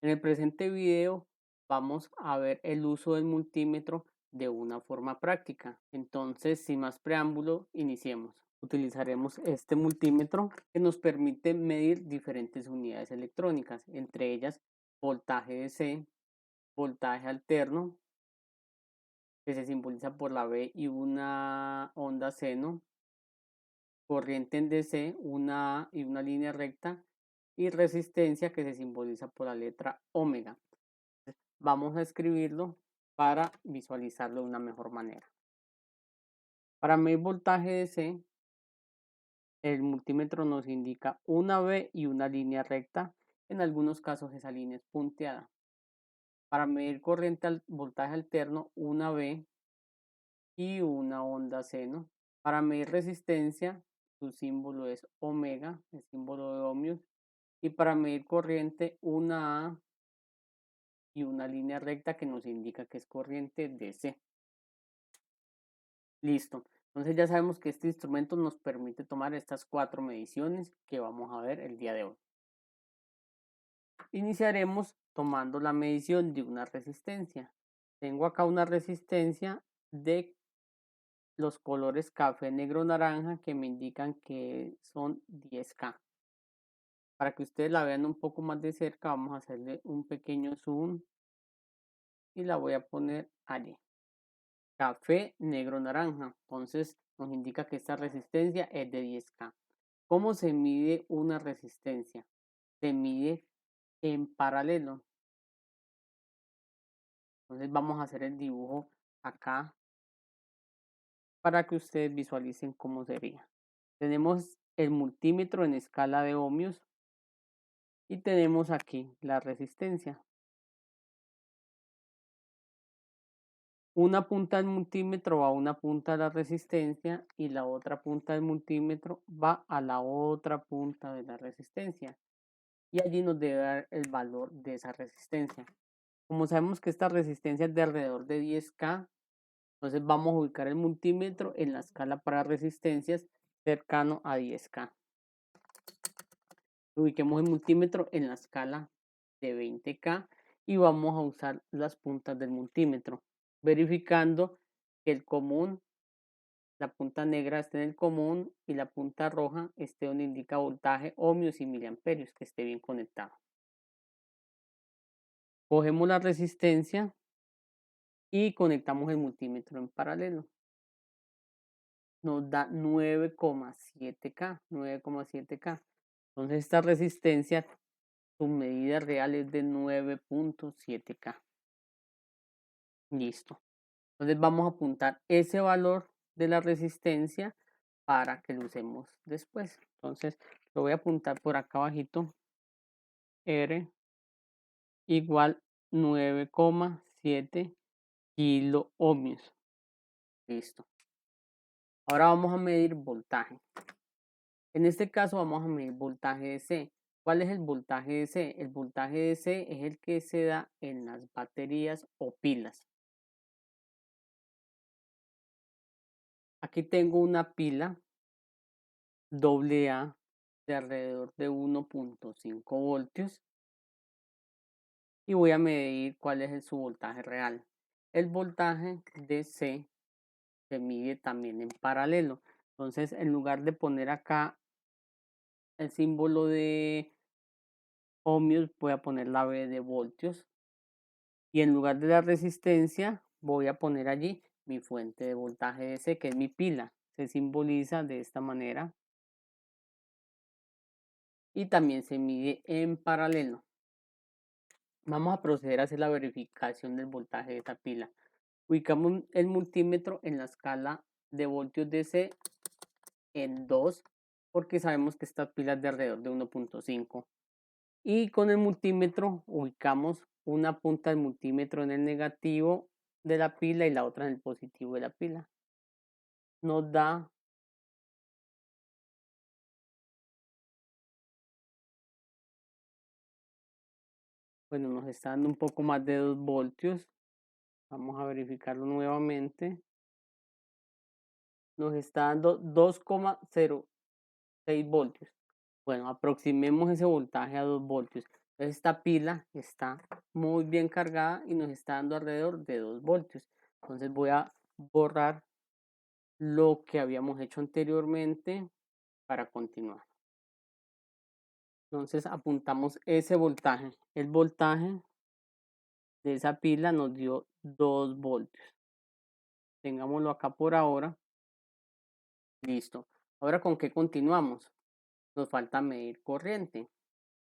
En el presente video vamos a ver el uso del multímetro de una forma práctica. Entonces, sin más preámbulo, iniciemos. Utilizaremos este multímetro que nos permite medir diferentes unidades electrónicas, entre ellas voltaje DC, voltaje alterno, que se simboliza por la V y una onda seno, corriente en DC, una A y una línea recta, y resistencia que se simboliza por la letra omega. Vamos a escribirlo para visualizarlo de una mejor manera. Para medir voltaje DC, el multímetro nos indica una V y una línea recta. En algunos casos esa línea es punteada. Para medir voltaje alterno, una V y una onda seno. Para medir resistencia, su símbolo es omega, el símbolo de ohmios. Y para medir corriente, una A y una línea recta que nos indica que es corriente DC. Listo. Entonces ya sabemos que este instrumento nos permite tomar estas 4 mediciones que vamos a ver el día de hoy. Iniciaremos tomando la medición de una resistencia. Tengo acá una resistencia de los colores café, negro, naranja que me indican que son 10K. Para que ustedes la vean un poco más de cerca, vamos a hacerle un pequeño zoom y la voy a poner allí. Café, negro, naranja. Entonces nos indica que esta resistencia es de 10K. ¿Cómo se mide una resistencia? Se mide en paralelo. Entonces vamos a hacer el dibujo acá para que ustedes visualicen cómo sería. Tenemos el multímetro en escala de ohmios y tenemos aquí la resistencia. Una punta del multímetro va a una punta de la resistencia y la otra punta del multímetro va a la otra punta de la resistencia. Y allí nos debe dar el valor de esa resistencia. Como sabemos que esta resistencia es de alrededor de 10K, entonces vamos a ubicar el multímetro en la escala para resistencias cercano a 10K. Ubiquemos el multímetro en la escala de 20K y vamos a usar las puntas del multímetro, verificando que el común, la punta negra esté en el común y la punta roja esté donde indica voltaje, ohmios y miliamperios, que esté bien conectado. Cogemos la resistencia y conectamos el multímetro en paralelo. Nos da 9,7K, 9,7K. Entonces esta resistencia, su medida real es de 9,7K. Listo. Entonces vamos a apuntar ese valor de la resistencia para que lo usemos después. Entonces lo voy a apuntar por acá abajito. R igual 9,7 kilo ohmios. Listo. Ahora vamos a medir voltaje. En este caso vamos a medir voltaje DC. ¿Cuál es el voltaje DC? El voltaje DC es el que se da en las baterías o pilas. Aquí tengo una pila AA de alrededor de 1,5 voltios y voy a medir cuál es su voltaje real. El voltaje DC se mide también en paralelo. Entonces, en lugar de poner acá el símbolo de ohmios, voy a poner la V de voltios. Y en lugar de la resistencia, voy a poner allí mi fuente de voltaje DC, que es mi pila. Se simboliza de esta manera. Y también se mide en paralelo. Vamos a proceder a hacer la verificación del voltaje de esta pila. Ubicamos el multímetro en la escala de voltios DC en 2, porque sabemos que esta pila es de alrededor de 1,5. Y con el multímetro ubicamos una punta del multímetro en el negativo de la pila y la otra en el positivo de la pila. Nos da bueno, nos está dando un poco más de 2 voltios. Vamos a verificarlo nuevamente. Nos está dando 2,06 voltios. Bueno, aproximemos ese voltaje a 2 voltios. Esta pila está muy bien cargada y nos está dando alrededor de 2 voltios. Entonces voy a borrar lo que habíamos hecho anteriormente para continuar. Entonces apuntamos ese voltaje. El voltaje de esa pila nos dio 2 voltios. Tengámoslo acá por ahora. Listo. Ahora, ¿con qué continuamos? Nos falta medir corriente.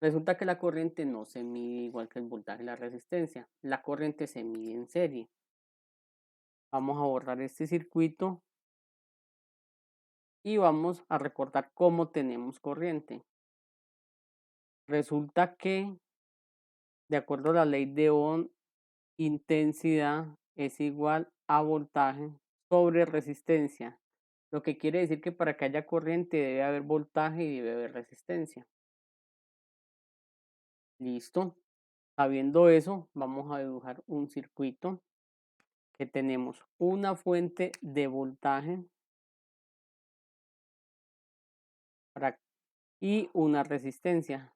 Resulta que la corriente no se mide igual que el voltaje y la resistencia. La corriente se mide en serie. Vamos a borrar este circuito y vamos a recordar cómo tenemos corriente. Resulta que, de acuerdo a la ley de Ohm, intensidad es igual a voltaje sobre resistencia. Lo que quiere decir que para que haya corriente debe haber voltaje y debe haber resistencia. Listo. Sabiendo eso, vamos a dibujar un circuito que tenemos una fuente de voltaje y una resistencia.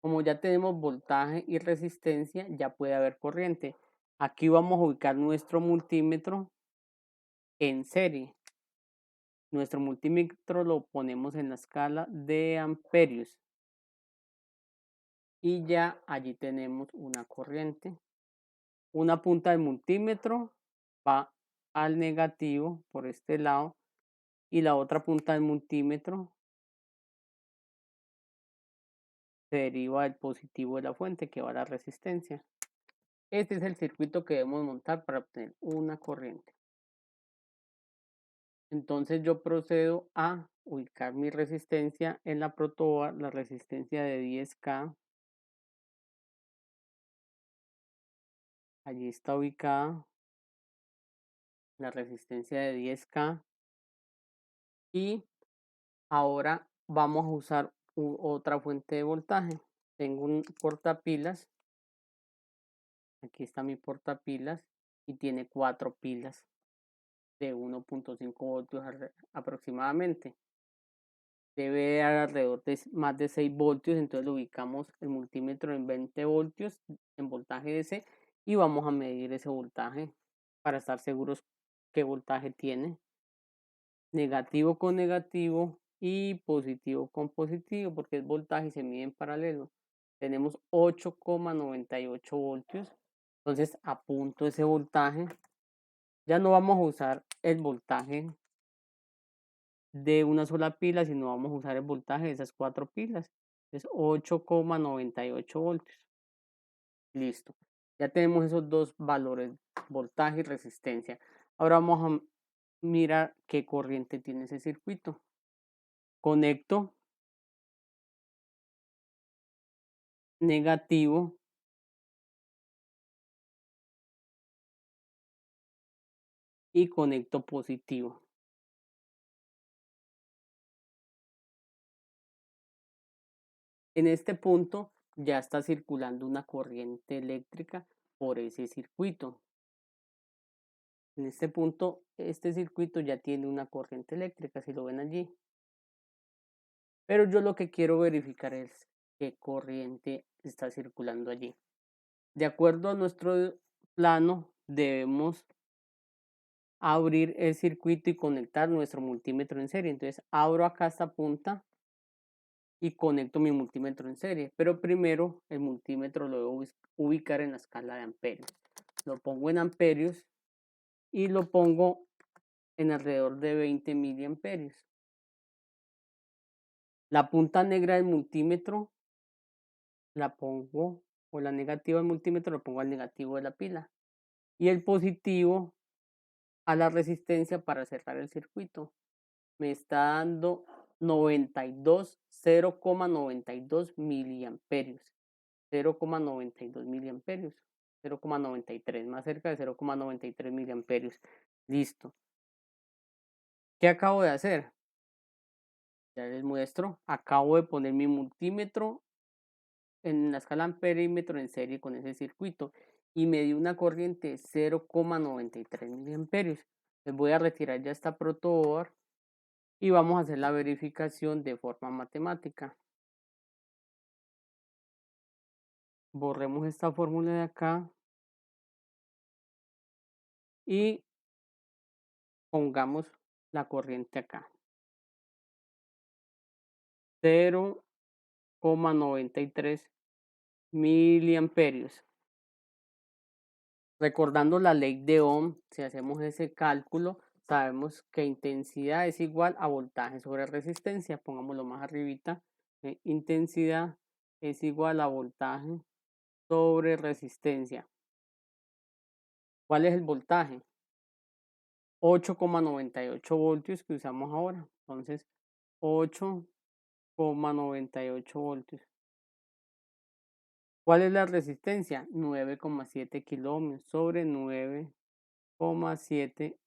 Como ya tenemos voltaje y resistencia, ya puede haber corriente. Aquí vamos a ubicar nuestro multímetro en serie. Nuestro multímetro lo ponemos en la escala de amperios. Y ya allí tenemos una corriente. Una punta del multímetro va al negativo por este lado y la otra punta del multímetro se deriva del positivo de la fuente que va a la resistencia. Este es el circuito que debemos montar para obtener una corriente. Entonces yo procedo a ubicar mi resistencia en la protoboard, la resistencia de 10K. Allí está ubicada la resistencia de 10K. Y ahora vamos a usar otra fuente de voltaje. Tengo un portapilas. Aquí está mi portapilas y tiene 4 pilas de 1.5 voltios aproximadamente. Debe dar alrededor de más de 6 voltios, entonces lo ubicamos el multímetro en 20 voltios en voltaje DC y vamos a medir ese voltaje para estar seguros qué voltaje tiene. Negativo con negativo y positivo con positivo, porque es voltaje y se mide en paralelo. Tenemos 8,98 voltios, entonces apunto ese voltaje. Ya no vamos a usar el voltaje de una sola pila, sino vamos a usar el voltaje de esas 4 pilas. Es 8,98 voltios. Listo. Ya tenemos esos dos valores, voltaje y resistencia. Ahora vamos a mirar qué corriente tiene ese circuito. Conecto negativo y conecto positivo. En este punto ya está circulando una corriente eléctrica por ese circuito. En este punto, este circuito ya tiene una corriente eléctrica, si lo ven allí. Pero yo lo que quiero verificar es qué corriente está circulando allí. De acuerdo a nuestro plano, debemos abrir el circuito y conectar nuestro multímetro en serie. Entonces abro acá esta punta y conecto mi multímetro en serie. Pero primero el multímetro lo debo ubicar en la escala de amperios. Lo pongo en amperios y lo pongo en alrededor de 20 miliamperios. La punta negra del multímetro la pongo, o la negativa del multímetro lo pongo al negativo de la pila. Y el positivo a la resistencia para cerrar el circuito. Me está dando 0,92 miliamperios. 0,92 miliamperios. 0,93, más cerca de 0,93 miliamperios. Listo. ¿Qué acabo de hacer? Ya les muestro. Acabo de poner mi multímetro en la escala amperímetro en serie con ese circuito y me dio una corriente de 0,93 miliamperios. Les voy a retirar ya esta protoboard y vamos a hacer la verificación de forma matemática. Borremos esta fórmula de acá y pongamos la corriente acá. 0,93 miliamperios. Recordando la ley de Ohm, si hacemos ese cálculo, sabemos que intensidad es igual a voltaje sobre resistencia. Pongámoslo más arribita. Intensidad es igual a voltaje sobre resistencia. ¿Cuál es el voltaje? 8,98 voltios que usamos ahora. Entonces, 8,98 voltios. ¿Cuál es la resistencia? 9,7 kiloohmios sobre 9,7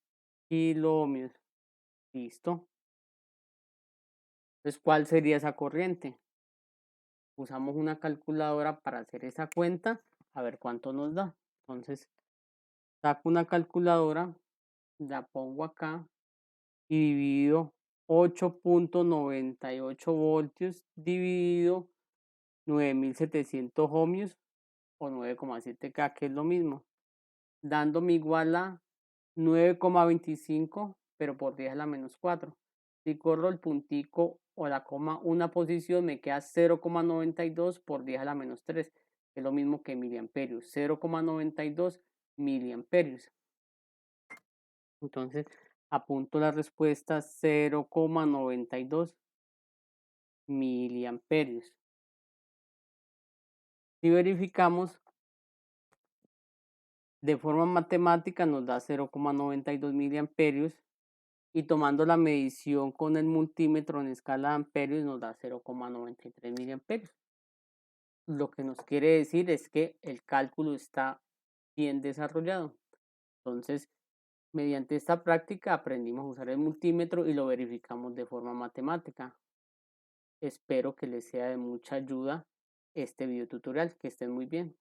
kiloohmios. Listo. Entonces, ¿cuál sería esa corriente? Usamos una calculadora para hacer esa cuenta, a ver cuánto nos da. Entonces, saco una calculadora, la pongo acá y divido 8,98 voltios dividido 9.700 ohmios o 9,7K, que es lo mismo, dándome igual a 9,25, pero por 10 a la menos 4. Si corro el puntico o la coma una posición, me queda 0,92 por 10 a la menos 3, que es lo mismo que miliamperios, 0,92 miliamperios. Entonces, apunto la respuesta 0,92 miliamperios. Si verificamos, de forma matemática nos da 0,92 miliamperios y tomando la medición con el multímetro en escala de amperios nos da 0,93 miliamperios. Lo que nos quiere decir es que el cálculo está bien desarrollado. Entonces, mediante esta práctica aprendimos a usar el multímetro y lo verificamos de forma matemática. Espero que les sea de mucha ayuda este video tutorial. Que estén muy bien.